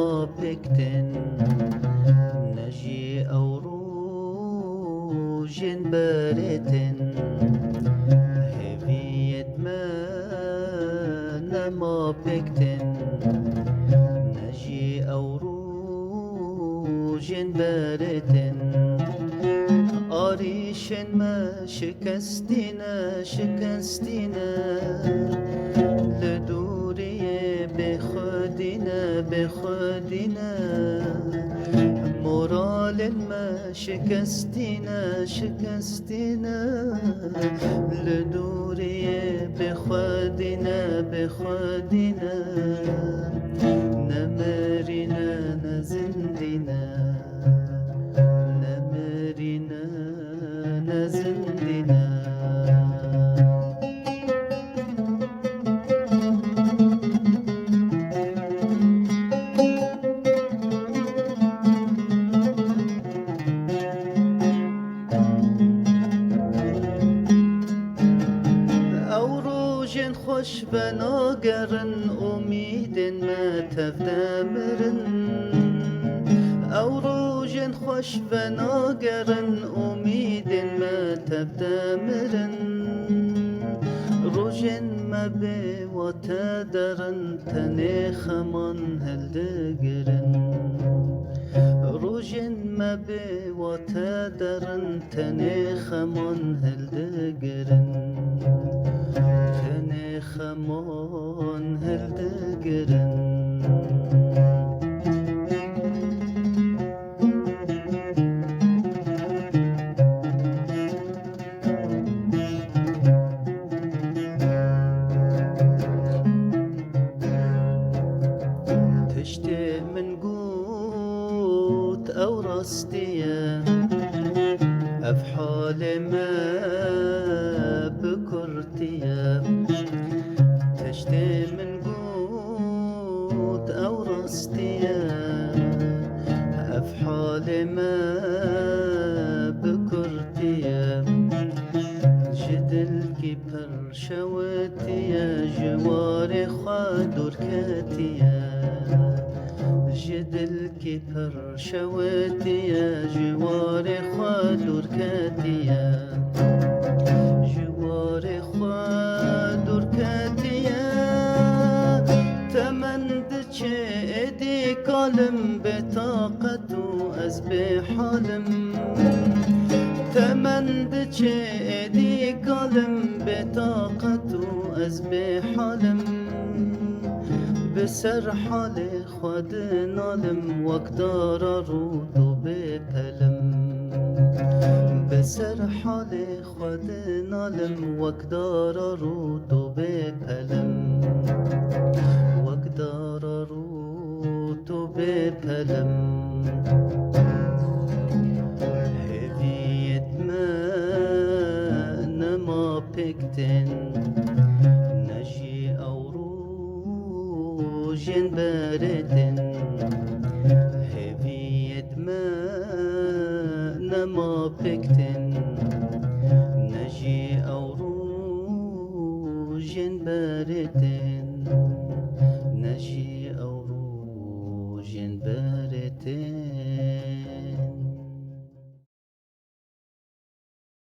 نما بكتن نجي أوروج بارتن هفيت ما نما بكتن نجي أوروج بارتن آريشن ما شكستنا شكستنا لدوري بخدنا بخدنا مورال ما شكستنا شكستنا لدوري بخدنا بخدنا نمرنا نزندنا نمرنا نزندنا أوروج خوش بناگرن امید ما تفدمرن أوروج خوش بناگرن امید ما تفدمرن روژن ما به واتدرن تنخمان هلدگرن روژن ما به واتدرن تنخمان هلدگرن تنخمان هلدگرن تشتي من قوت أو رستية أفحال ما بكرتية تشتي من قوت أو رستية أفحال ما بكرتية جدل كبر شوتية جواري خادر كاتية جدل كبر شوتية جواري خادر كاتية جواري خادر كاتية تمندج ايدي كالم بطاقة أزبي حالم تمندج ايدي كالم بطاقة أزبي حالم بسر حال خود نالم وقدار رودو بپلم بسر حال خود نالم وقدار رودو بپلم وقدار رودو بپلم هویت ما نما پکتن نجی جن باردن هویت ما نما پکتن نجی أوروجن باردن نجي أوروجن باردن